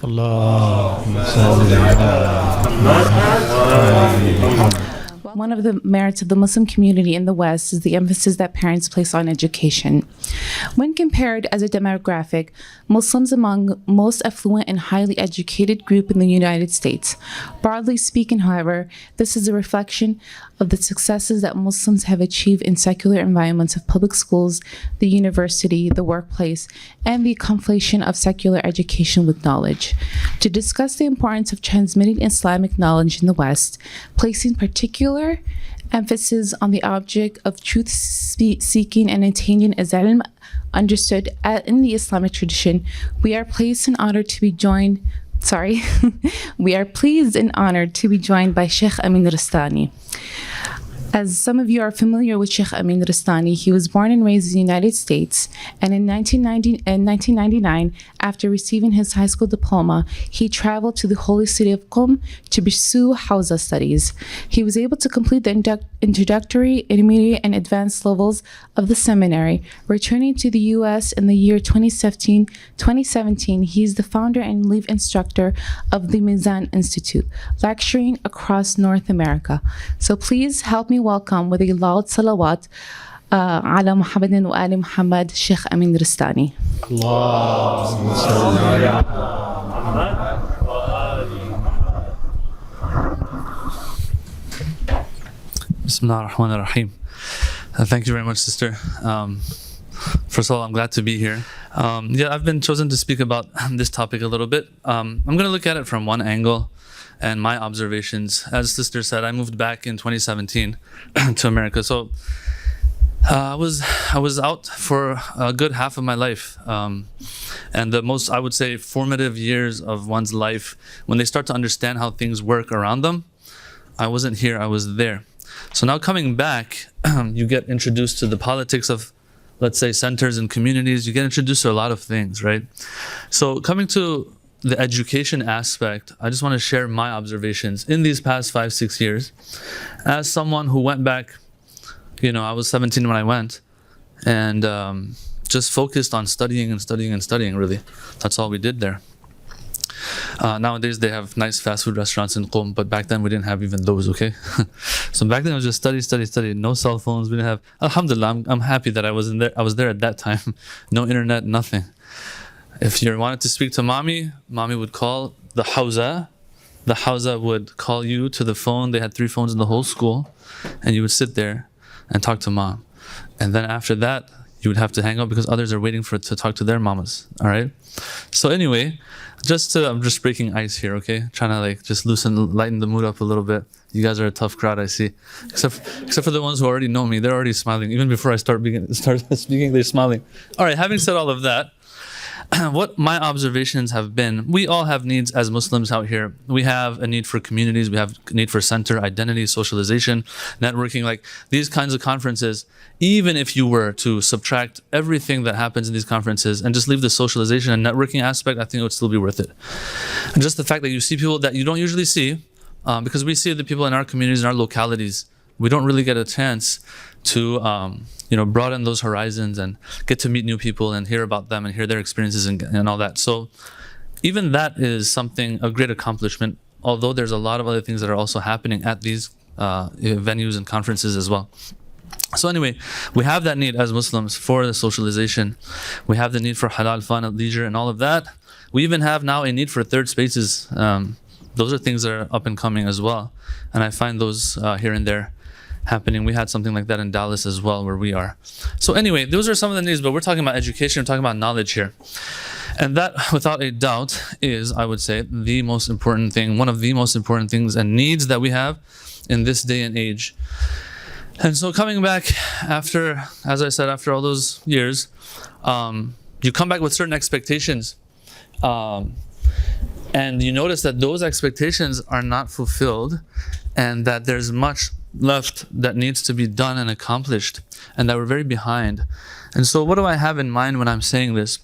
اللهم صل على محمد. One of the merits of the Muslim community in the West is the emphasis that parents place on education. When compared as a demographic, Muslims among most affluent and highly educated group in the United States. Broadly speaking, however, this is a reflection of the successes that Muslims have achieved in secular environments of public schools, the university, the workplace, and the conflation of secular education with knowledge. To discuss the importance of transmitting Islamic knowledge in the West, placing particular emphasis on the object of truth-seeking and attaining as ilm understood in the Islamic tradition, we are pleased and honored to be joined by Shaykh Amin Ristani. As some of you are familiar with Shaykh Amin Ristani, he was born and raised in the United States, and in 1999, after receiving his high school diploma, he traveled to the holy city of Qom to pursue Hawza studies. He was able to complete the introductory, intermediate, and advanced levels of the seminary. Returning to the U.S. in the year 2017, he is the founder and lead instructor of the Mizan Institute, lecturing across North America. So please help me welcome with a loud salawat على محمد وآل محمد Shaykh Amin Ristani. اللهم صل على Bismillah ar-Rahman ar-Rahim. Thank you very much, sister. First of all, I'm glad to be here. I've been chosen to speak about this topic a little bit. I'm going to look at it from one angle and my observations. As sister said, I moved back in 2017 to America. So I was out for a good half of my life. And the most, I would say, formative years of one's life, when they start to understand how things work around them. I wasn't here, I was there. So now coming back, you get introduced to the politics of, let's say, centers and communities. You get introduced to a lot of things, right? So coming to the education aspect, I just want to share my observations in these past 5-6 years. As someone who went back, I was 17 when I went, and just focused on studying and studying and studying, really. That's all we did there. Nowadays they have nice fast food restaurants in Qom, but back then we didn't have even those, okay? So back then it was just study, no cell phones. We didn't have, alhamdulillah, I'm happy that I was there at that time. No internet, nothing. If you wanted to speak to mommy would call the Hawza. The Hawza would call you to the phone. They had 3 phones in the whole school, and you would sit there and talk to mom. And then after that, you would have to hang up because others are waiting to talk to their mamas, all right? So anyway, I'm just breaking ice here, okay? Trying to just lighten the mood up a little bit. You guys are a tough crowd, I see. Except for the ones who already know me, they're already smiling. Even before I start speaking, they're smiling. All right, having said all of that, what my observations have been, we all have needs as Muslims out here. We have a need for communities, we have a need for center, identity, socialization, networking, like these kinds of conferences. Even if you were to subtract everything that happens in these conferences and just leave the socialization and networking aspect, I think it would still be worth it. And just the fact that you see people that you don't usually see, because we see the people in our communities, in our localities, we don't really get a chance to broaden those horizons and get to meet new people and hear about them and hear their experiences and all that. So even that is a great accomplishment, although there's a lot of other things that are also happening at these venues and conferences as well. So anyway, we have that need as Muslims for the socialization. We have the need for halal, fun, and leisure and all of that. We even have now a need for third spaces. Those are things that are up and coming as well. And I find those here and there happening. We had something like that in Dallas as well, where we are. So anyway, those are some of the needs, but we're talking about education, we're talking about knowledge here. And that, without a doubt, is, I would say, the most important thing, one of the most important things and needs that we have in this day and age. And so coming back after, as I said, after all those years, you come back with certain expectations. And you notice that those expectations are not fulfilled, and that there's much left that needs to be done and accomplished, and that we're very behind. And so what do I have in mind when I'm saying this?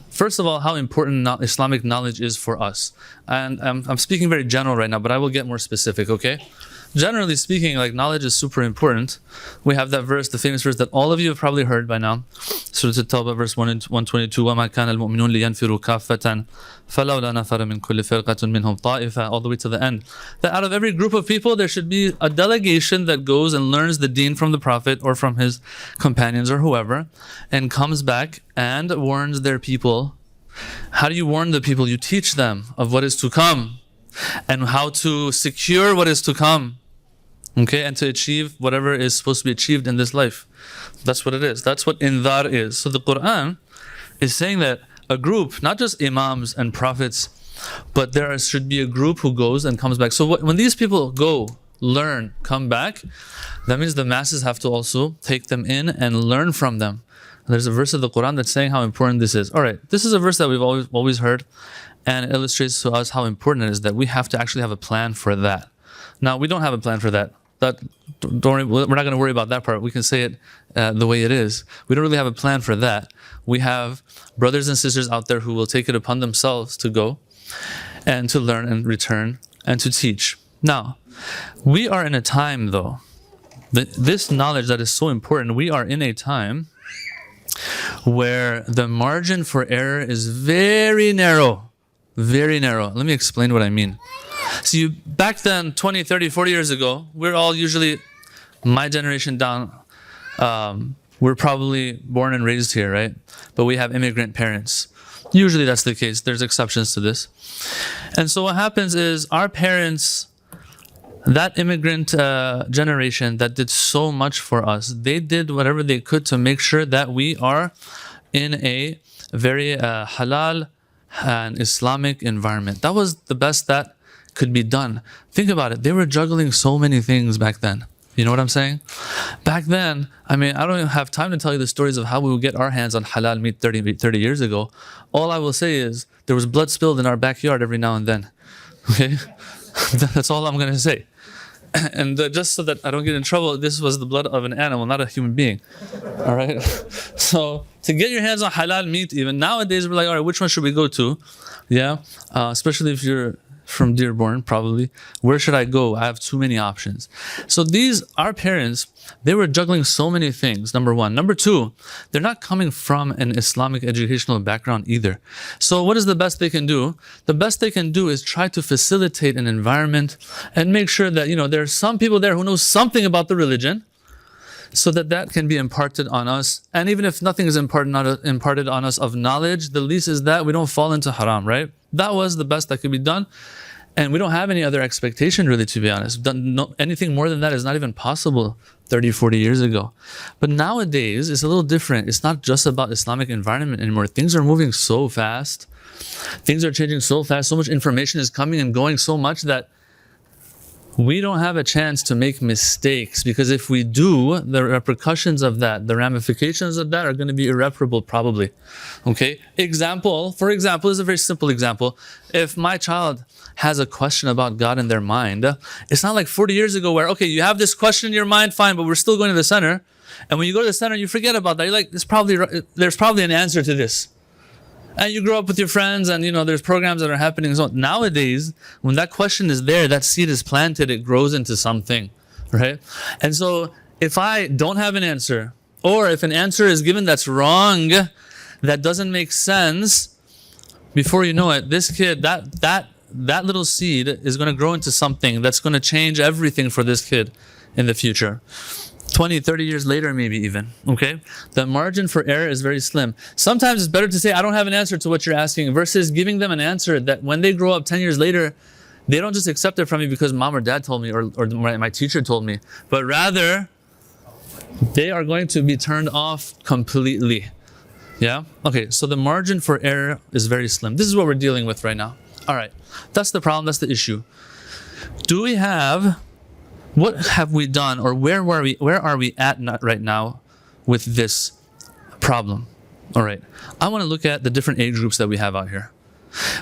First of all, how important Islamic knowledge is for us. And I'm speaking very general right now, but I will get more specific, okay? Generally speaking, knowledge is super important. We have that verse, the famous verse that all of you have probably heard by now. Surah At-Tawbah verse 122, وَمَا كَانَ الْمُؤْمِنُونَ لِيَنْفِرُوا كَافَّةً فَلَوْلَا نَفَرَ مِنْ كُلِّ فِرْقَةٍ مِنْهُمْ طَائِفَةٌ, all the way to the end. That out of every group of people, there should be a delegation that goes and learns the deen from the Prophet or from his companions or whoever, and comes back and warns their people. How do you warn the people? You teach them of what is to come and how to secure what is to come. Okay, and to achieve whatever is supposed to be achieved in this life. That's what it is. That's what indhar is. So the Quran is saying that a group, not just imams and prophets, but there should be a group who goes and comes back. So when these people go, learn, come back, that means the masses have to also take them in and learn from them. There's a verse of the Quran that's saying how important this is. All right, this is a verse that we've always heard, and it illustrates to us how important it is that we have to actually have a plan for that. Now, we don't have a plan for that. Don't worry, we're not going to worry about that part. We can say it the way it is. We don't really have a plan for that. We have brothers and sisters out there who will take it upon themselves to go and to learn and return and to teach. Now, we are in a time, though, this knowledge that is so important, we are in a time where the margin for error is very narrow. Very narrow. Let me explain what I mean. So back then, 20, 30, 40 years ago, we're all usually, my generation down, we're probably born and raised here, right? But we have immigrant parents. Usually that's the case. There's exceptions to this. And so what happens is our parents, that immigrant generation that did so much for us, they did whatever they could to make sure that we are in a very halal and Islamic environment. That was the best that could be done. Think about it. They were juggling so many things back then. You know what I'm saying? Back then, I mean, I don't even have time to tell you the stories of how we would get our hands on halal meat 30 years ago. All I will say is there was blood spilled in our backyard every now and then. Okay? That's all I'm going to say. And just so that I don't get in trouble, this was the blood of an animal, not a human being. All right? So to get your hands on halal meat, even nowadays, we're like, all right, which one should we go to? Yeah? Especially if you're from Dearborn, probably. Where should I go? I have too many options. So our parents, they were juggling so many things, number one. Number two, they're not coming from an Islamic educational background either. So what is the best they can do? The best they can do is try to facilitate an environment and make sure that, there are some people there who know something about the religion, so that can be imparted on us. And even if nothing is imparted on us of knowledge, the least is that we don't fall into haram, right? That was the best that could be done. And we don't have any other expectation, really, to be honest. Anything more than that is not even possible 30, 40 years ago. But nowadays, it's a little different. It's not just about Islamic environment anymore. Things are moving so fast. Things are changing so fast. So much information is coming and going so much that we don't have a chance to make mistakes, because if we do, the repercussions of that, the ramifications of that are going to be irreparable, probably. Okay? For example, is a very simple example. If my child has a question about God in their mind, it's not like 40 years ago where, okay, you have this question in your mind, fine, but we're still going to the center. And when you go to the center, you forget about that. You're like, there's probably an answer to this. And you grow up with your friends, and there's programs that are happening. So nowadays, when that question is there, that seed is planted, it grows into something, right? And so if I don't have an answer, or if an answer is given that's wrong, that doesn't make sense, before you know it, this kid, that little seed is going to grow into something that's going to change everything for this kid in the future. 20, 30 years later, maybe even, okay? The margin for error is very slim. Sometimes it's better to say, I don't have an answer to what you're asking, versus giving them an answer that when they grow up 10 years later, they don't just accept it from me because mom or dad told me, or my teacher told me, but rather, they are going to be turned off completely. Yeah? Okay, so the margin for error is very slim. This is what we're dealing with right now. All right, that's the problem, that's the issue. What have we done, or where are we at right now with this problem? All right, I want to look at the different age groups that we have out here.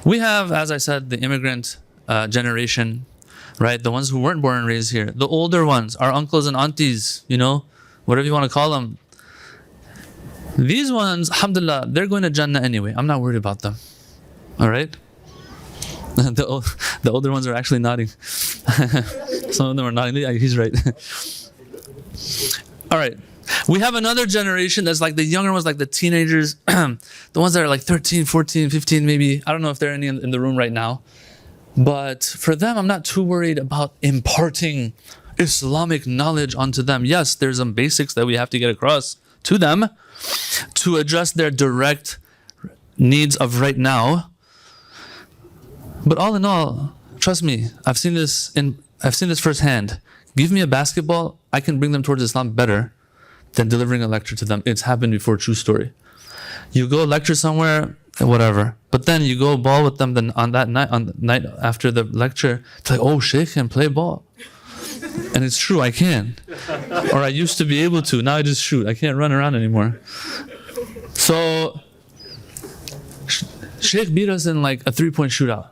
We have, as I said, the immigrant generation, right? The ones who weren't born and raised here. The older ones, our uncles and aunties, whatever you want to call them. These ones, alhamdulillah, they're going to Jannah anyway. I'm not worried about them. All right? The older ones are actually nodding. Some of them are nodding. Yeah, he's right. All right. We have another generation that's like the younger ones, like the teenagers, the ones that are like 13, 14, 15 maybe. I don't know if there are any in the room right now. But for them, I'm not too worried about imparting Islamic knowledge onto them. Yes, there's some basics that we have to get across to them to address their direct needs of right now. But all in all, trust me, I've seen this firsthand. Give me a basketball, I can bring them towards Islam better than delivering a lecture to them. It's happened before, true story. You go lecture somewhere, whatever. But then you go ball with them. Then on the night after the lecture, it's like, oh, Shaykh can play ball, and it's true, I can, or I used to be able to. Now I just shoot. I can't run around anymore. So Shaykh beat us in like a 3-point shootout.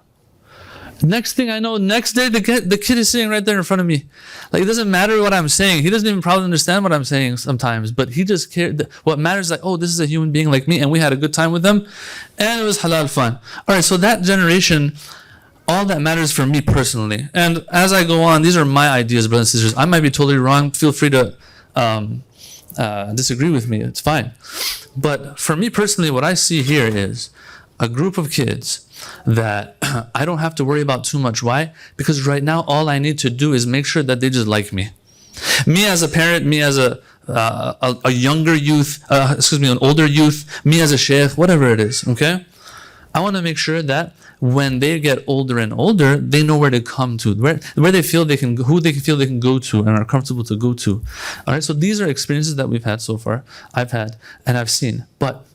Next thing I know, next day the kid is sitting right there in front of me. Like, it doesn't matter what I'm saying. He doesn't even probably understand what I'm saying sometimes, but he just cared. What matters is like, oh, this is a human being like me, and we had a good time with them, and it was halal fun. All right, so that generation, all that matters for me personally. And as I go on, these are my ideas, brothers and sisters. I might be totally wrong. Feel free to disagree with me. It's fine. But for me personally, what I see here is a group of kids that I don't have to worry about too much. Why? Because right now all I need to do is make sure that they just like me. Me as a parent, me as a younger youth, an older youth, me as a shaykh, whatever it is, okay? I want to make sure that when they get older and older, they know where to come to, where they feel they can, who they feel they can go to and are comfortable to go to. All right, so these are experiences that we've had so far, I've had and I've seen. But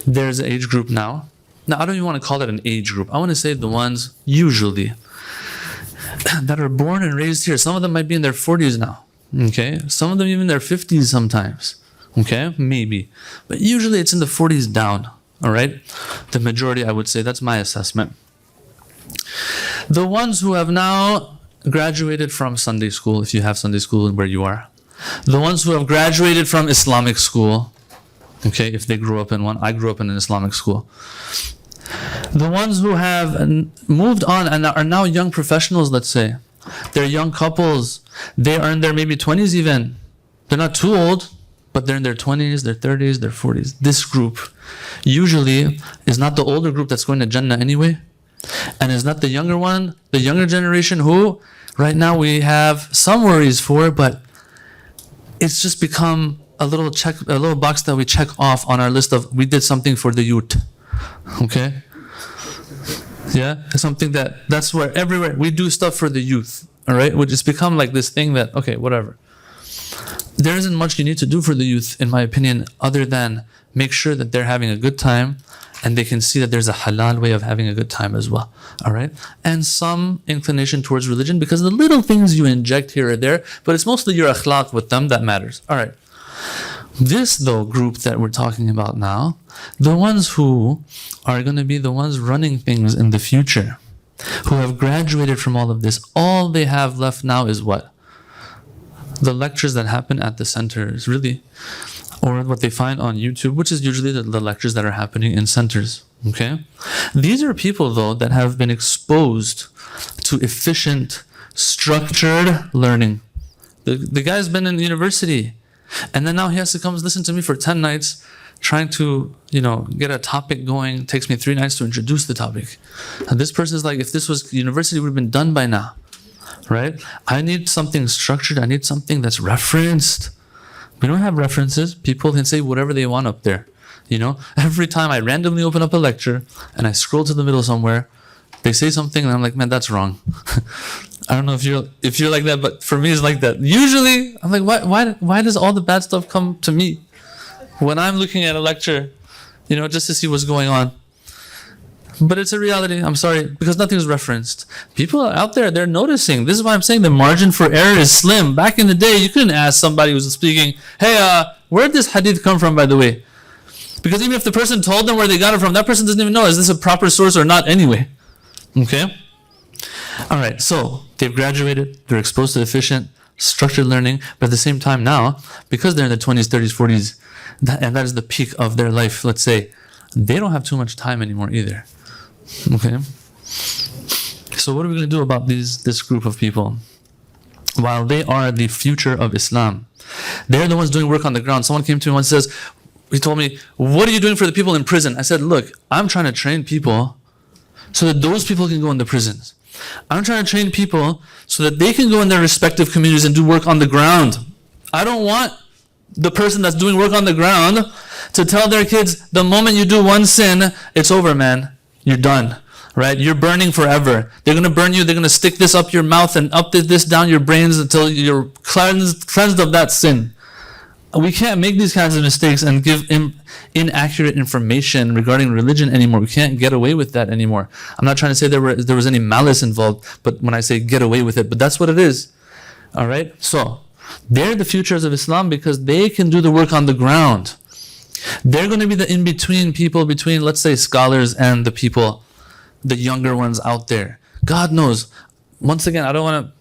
there's an age group now. Now, I don't even want to call it an age group. I want to say the ones, usually, that are born and raised here. Some of them might be in their 40s now, okay? Some of them even in their 50s sometimes, okay? Maybe. But usually it's in the 40s down, all right? The majority, I would say. That's my assessment. The ones who have now graduated from Sunday school, if you have Sunday school where you are. The ones who have graduated from Islamic school, okay, if they grew up in one. I grew up in an Islamic school. The ones who have moved on and are now young professionals, let's say. They're young couples. They are in their maybe 20s even. They're not too old, but they're in their 20s, their 30s, their 40s. This group usually is not the older group that's going to Jannah anyway, and is not the younger one, the younger generation who right now we have some worries for, but it's just become a little box that we check off on our list of we did something for the youth. Okay? Yeah? It's something that's where everywhere we do stuff for the youth. All right? Which has become like this thing that, okay, whatever. There isn't much you need to do for the youth, in my opinion, other than make sure that they're having a good time and they can see that there's a halal way of having a good time as well. All right? And some inclination towards religion, because the little things you inject here or there, but it's mostly your akhlaq with them that matters. All right. This, though, group that we're talking about now, the ones who are going to be the ones running things in the future, who have graduated from all of this, all they have left now is what? The lectures that happen at the centers, really, or what they find on YouTube, which is usually the lectures that are happening in centers, okay? These are people, though, that have been exposed to efficient, structured learning. The guy's been in university, and then now he has to come listen to me for 10 nights, trying to, get a topic going. It takes me 3 nights to introduce the topic. And this person is like, if this was university, it would have been done by now, right? I need something structured. I need something that's referenced. We don't have references. People can say whatever they want up there. Every time I randomly open up a lecture and I scroll to the middle somewhere, they say something and I'm like, man, that's wrong. I don't know if you're like that, but for me it's like that. Usually I'm like, why does all the bad stuff come to me when I'm looking at a lecture, just to see what's going on? But it's a reality. I'm sorry, because nothing's referenced. People are out there, they're noticing. This is why I'm saying the margin for error is slim. Back in the day, you couldn't ask somebody who's speaking, hey, where did this hadith come from, by the way? Because even if the person told them where they got it from, that person doesn't even know, is this a proper source or not anyway? Okay? All right, so they've graduated, they're exposed to efficient, structured learning, but at the same time now, because they're in their 20s, 30s, 40s, and that is the peak of their life, let's say, they don't have too much time anymore either. Okay? So what are we going to do about this group of people? While they are the future of Islam, They're the ones doing work on the ground. Someone came to me once and says, he told me, what are you doing for the people in prison? I said, look, I'm trying to train people so that those people can go into prisons. I'm trying to train people so that they can go in their respective communities and do work on the ground. I don't want the person that's doing work on the ground to tell their kids, the moment you do one sin, it's over, man. You're done, right? You're burning forever. They're going to burn you. They're going to stick this up your mouth and up this down your brains until you're cleansed of that sin. We can't make these kinds of mistakes and give inaccurate information regarding religion anymore. We can't get away with that anymore. I'm not trying to say there was any malice involved, but when I say get away with it, but that's what it is. All right? So, they're the futures of Islam because they can do the work on the ground. They're going to be the in-between people between, let's say, scholars and the people, the younger ones out there. God knows. Once again, I don't want to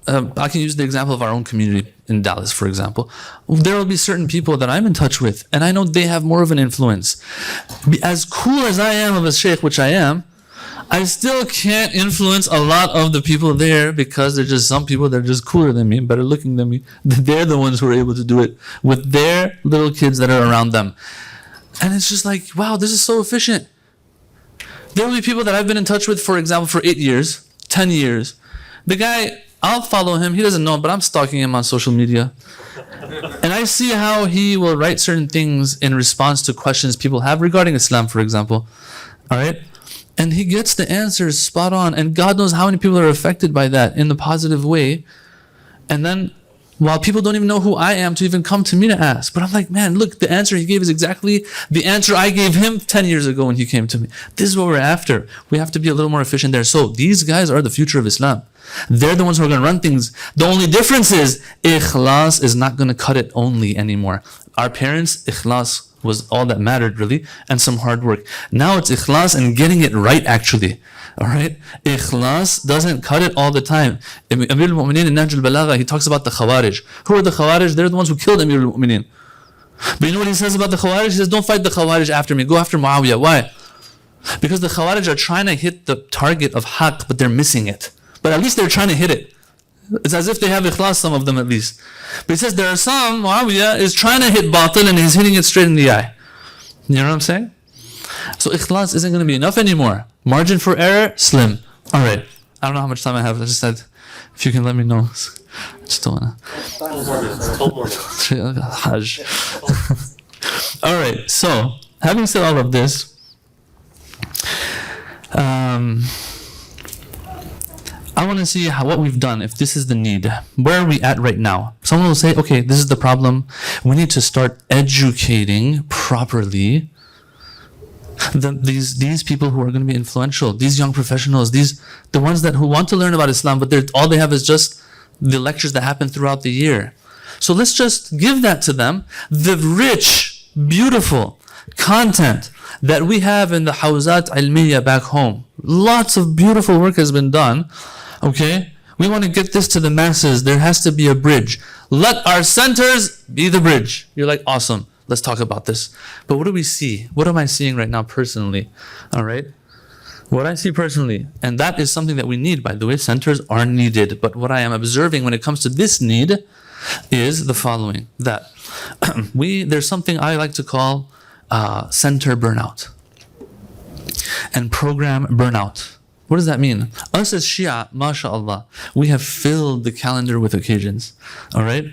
I can use the example of our own community in Dallas, for example. There will be certain people that I'm in touch with, and I know they have more of an influence. As cool as I am of a Shaykh, which I am, I still can't influence a lot of the people there because there's just some people that are just cooler than me, better looking than me. They're the ones who are able to do it with their little kids that are around them. And it's just like, wow, this is so efficient. There will be people that I've been in touch with, for example, for 8 years, 10 years. The guy, I'll follow him. He doesn't know, but I'm stalking him on social media. And I see how he will write certain things in response to questions people have regarding Islam, for example. All right? And he gets the answers spot on. And God knows how many people are affected by that in the positive way. And then, while people don't even know who I am to even come to me to ask. But I'm like, man, look, the answer he gave is exactly the answer I gave him 10 years ago when he came to me. This is what we're after. We have to be a little more efficient there. So these guys are the future of Islam. They're the ones who are going to run things. The only difference is ikhlas is not going to cut it only anymore. Our parents, ikhlas was all that mattered really, and some hard work. Now it's ikhlas and getting it right actually. All right? Ikhlas doesn't cut it all the time. Amir al-Mu'mineen in Nahj al-Balagha, he talks about the Khawarij. Who are the Khawarij? They're the ones who killed Amir al-Mu'mineen. But you know what he says about the Khawarij? He says, don't fight the Khawarij after me. Go after Muawiyah. Why? Because the Khawarij are trying to hit the target of haqq, but they're missing it. But at least they're trying to hit it. It's as if they have ikhlas, some of them at least. But he says there are some, Muawiyah is trying to hit batil and he's hitting it straight in the eye. You know what I'm saying? So ikhlas isn't going to be enough anymore. Margin for error, slim. All right. I don't know how much time I have. I just said, if you can let me know. I just don't want to. Hajj. All right. So, having said all of this, I want to see what we've done, if this is the need. Where are we at right now? Someone will say, okay, this is the problem. We need to start educating properly these people who are going to be influential, these young professionals, the ones who want to learn about Islam, but all they have is just the lectures that happen throughout the year. So let's just give that to them. The rich, beautiful content that we have in the Hawzat Ilmiya back home. Lots of beautiful work has been done. Okay? We want to get this to the masses. There has to be a bridge. Let our centers be the bridge. You're like, awesome. Let's talk about this. But what do we see? What am I seeing right now personally? All right? What I see personally, and that is something that we need, by the way. Centers are needed. But what I am observing when it comes to this need is the following. That there's something I like to call center burnout and program burnout. What does that mean? Us as Shia, mashallah, we have filled the calendar with occasions. All right?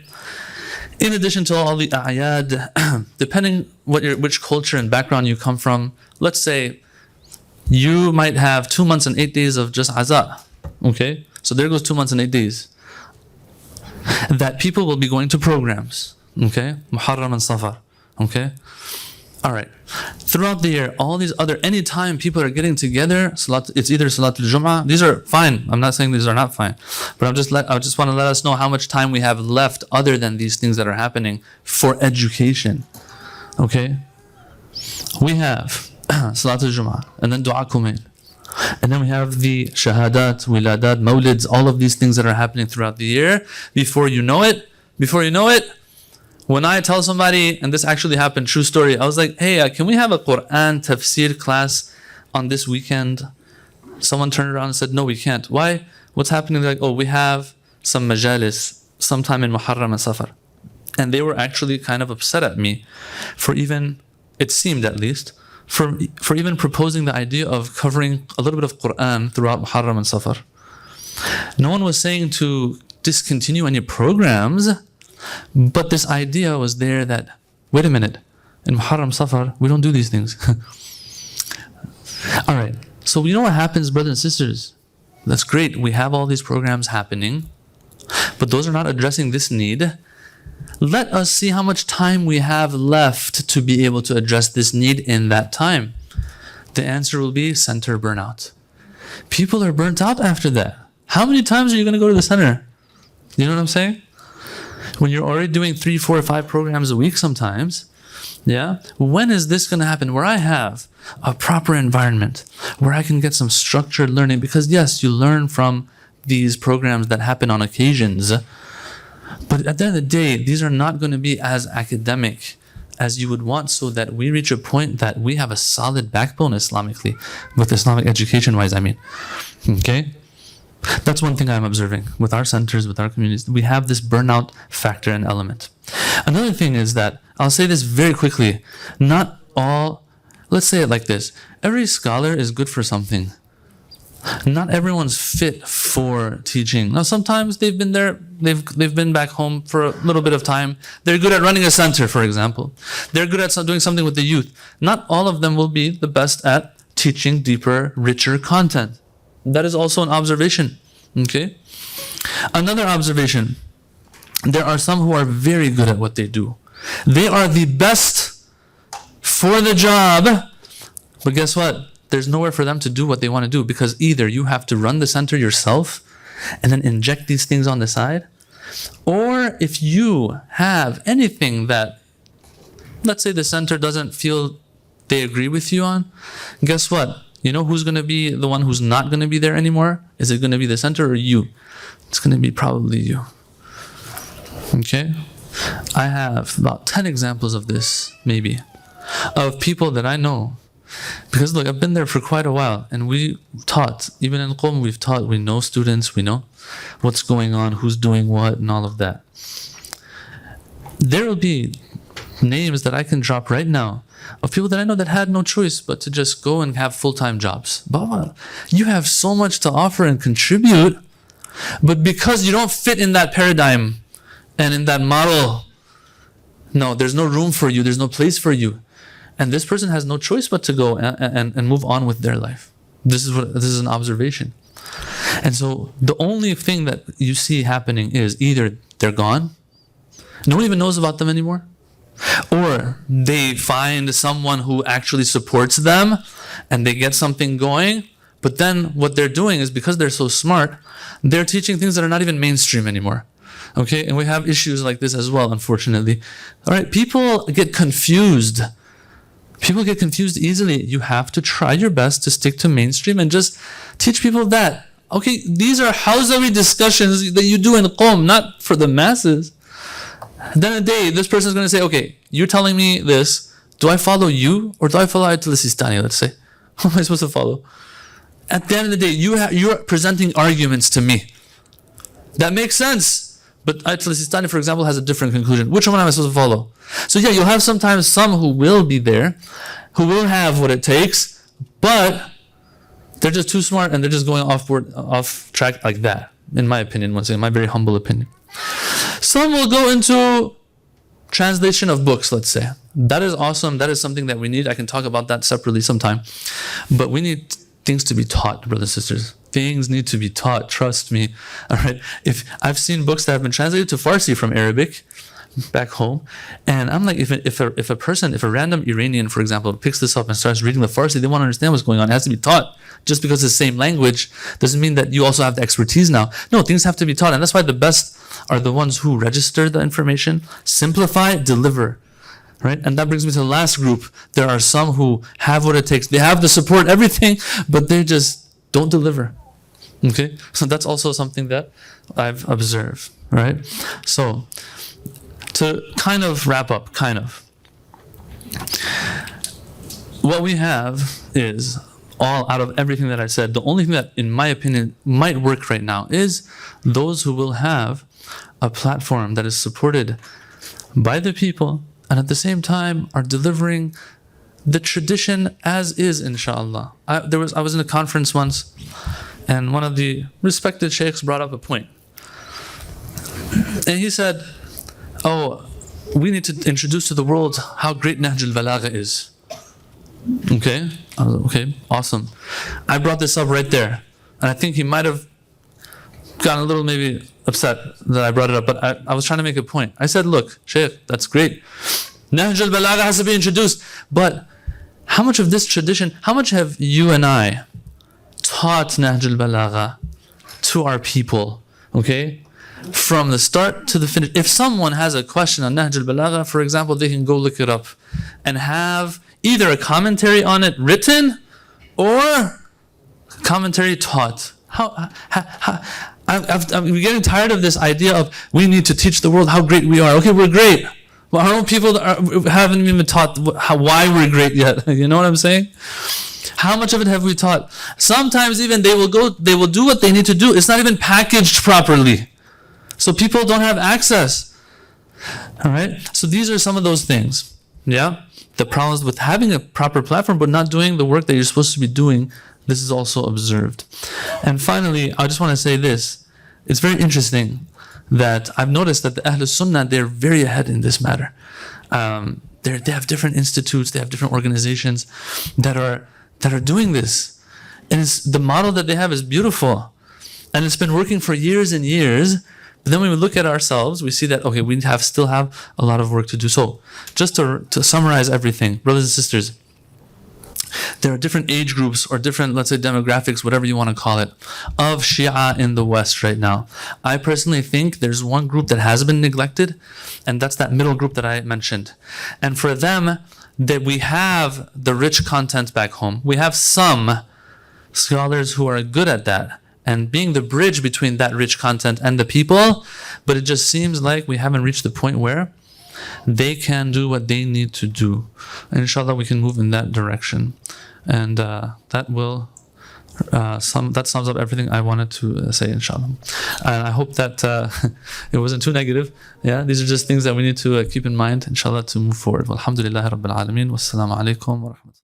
In addition to all the a'yad, depending which culture and background you come from, let's say you might have 2 months and 8 days of just aza. Okay? So there goes 2 months and 8 days. That people will be going to programs. Okay? Muharram and Safar. Okay? All right. Throughout the year, anytime people are getting together, it's either Salatul Jum'ah. These are fine. I'm not saying these are not fine. But I just want to let us know how much time we have left other than these things that are happening for education. Okay? We have Salatul Jum'ah, and then Dua Kumail. And then we have the Shahadat, Wiladat, Mawlids, all of these things that are happening throughout the year. Before you know it, when I tell somebody, and this actually happened, true story, I was like, hey, can we have a Quran tafsir class on this weekend? Someone turned around and said, no, we can't. Why? What's happening? They're like, oh, we have some majalis sometime in Muharram and Safar. And they were actually kind of upset at me for even, it seemed at least, for even proposing the idea of covering a little bit of Quran throughout Muharram and Safar. No one was saying to discontinue any programs, but this idea was there that, wait a minute, in Muharram Safar, we don't do these things. All right, so you know what happens, brothers and sisters? That's great, we have all these programs happening, but those are not addressing this need. Let us see how much time we have left to be able to address this need in that time. The answer will be center burnout. People are burnt out after that. How many times are you going to go to the center? You know what I'm saying? When you're already doing 3, 4, 5 programs a week sometimes, yeah? When is this going to happen? Where I have a proper environment, where I can get some structured learning, because yes, you learn from these programs that happen on occasions, but at the end of the day, these are not going to be as academic as you would want, so that we reach a point that we have a solid backbone Islamically, with Islamic education-wise, I mean. Okay? That's one thing I'm observing with our centers, with our communities. We have this burnout factor and element. Another thing is that, I'll say this very quickly, not all, let's say it like this, every scholar is good for something. Not everyone's fit for teaching. Now, sometimes they've been there, they've been back home for a little bit of time. They're good at running a center, for example. They're good at doing something with the youth. Not all of them will be the best at teaching deeper, richer content. That is also an observation. Okay? Another observation. There are some who are very good at what they do. They are the best for the job. But guess what? There's nowhere for them to do what they want to do, because either you have to run the center yourself and then inject these things on the side, or if you have anything that, let's say the center doesn't feel they agree with you on, guess what? You know who's going to be the one who's not going to be there anymore? Is it going to be the center or you? It's going to be probably you. Okay? I have about 10 examples of this, maybe, of people that I know. Because look, I've been there for quite a while, and we taught, even in Qom, we've taught, we know students, we know what's going on, who's doing what, and all of that. There will be names that I can drop right now of people that I know that had no choice but to just go and have full-time jobs. Baba, you have so much to offer and contribute, but because you don't fit in that paradigm and in that model, no, there's no room for you, there's no place for you. And this person has no choice but to go and move on with their life. This is an observation. And so the only thing that you see happening is either they're gone, no one even knows about them anymore, or they find someone who actually supports them and they get something going. But then what they're doing is, because they're so smart, they're teaching things that are not even mainstream anymore. Okay, and we have issues like this as well, unfortunately. All right, people get confused. People get confused easily. You have to try your best to stick to mainstream and just teach people that. Okay, these are Hawzawi discussions that you do in Qom, not for the masses. Then a day, this person is going to say, okay, you're telling me this. Do I follow you or do I follow Ayatul Sistani, let's say? Who am I supposed to follow? At the end of the day, you're presenting arguments to me. That makes sense. But Ayatul Sistani, for example, has a different conclusion. Which one am I supposed to follow? So yeah, you'll have sometimes some who will be there, who will have what it takes, but they're just too smart and they're just going off track like that, in my opinion, once again, my very humble opinion. Some will go into translation of books, let's say. That is awesome. That is something that we need. I can talk about that separately sometime. But we need things to be taught, brothers and sisters. Things need to be taught, trust me. All right. If I've seen books that have been translated to Farsi from Arabic back home, and I'm like, if a random Iranian, for example, picks this up and starts reading the Farsi, they want to understand what's going on. It has to be taught. Just because it's the same language doesn't mean that you also have the expertise now. No, things have to be taught, and that's why the best are the ones who register the information, simplify, deliver. Right? And that brings me to the last group. There are some who have what it takes. They have the support, everything, but they just don't deliver. Okay? So that's also something that I've observed. Right? So, to kind of wrap up, what we have is, all out of everything that I said, the only thing that, in my opinion, might work right now is those who will have a platform that is supported by the people, and at the same time are delivering the tradition as is, inshallah. I was in a conference once, and one of the respected shaykhs brought up a point. And he said, oh, we need to introduce to the world how great Nahj al-Balagha is. Okay? I was like, okay, awesome. I brought this up right there. And I think he might have gotten a little maybe upset that I brought it up, but I was trying to make a point. I said, look, Shaykh, that's great. Nahj al-Balagha has to be introduced, but how much of this tradition, how much have you and I taught Nahj al-Balagha to our people, okay? From the start to the finish. If someone has a question on Nahj al-Balagha, for example, they can go look it up and have either a commentary on it written or commentary taught. I'm getting tired of this idea of we need to teach the world how great we are. Okay, we're great. Well, our own people haven't even taught why we're great yet. You know what I'm saying? How much of it have we taught? Sometimes even they will do what they need to do. It's not even packaged properly. So people don't have access. All right? So these are some of those things. Yeah? The problems with having a proper platform but not doing the work that you're supposed to be doing, this is also observed. And finally, I just want to say this. It's very interesting that I've noticed that the Ahl Sunnah, they're very ahead in this matter. They have different institutes, they have different organizations that are doing this. And the model that they have is beautiful. And it's been working for years and years. But then when we look at ourselves, we see that, okay, we still have a lot of work to do. So just to summarize everything, brothers and sisters, there are different age groups or different, let's say, demographics, whatever you want to call it, of Shia in the West right now. I personally think there's one group that has been neglected, and that's that middle group that I mentioned. And for them, that we have the rich content back home. We have some scholars who are good at that and being the bridge between that rich content and the people, but it just seems like we haven't reached the point where they can do what they need to do. And inshallah, we can move in that direction. And that sums up everything I wanted to say, inshallah. And I hope that it wasn't too negative. Yeah, these are just things that we need to keep in mind, inshallah, to move forward. Walhamdulillahi Rabbil Alameen. Wassalamu alaikum wa rahmatullahi.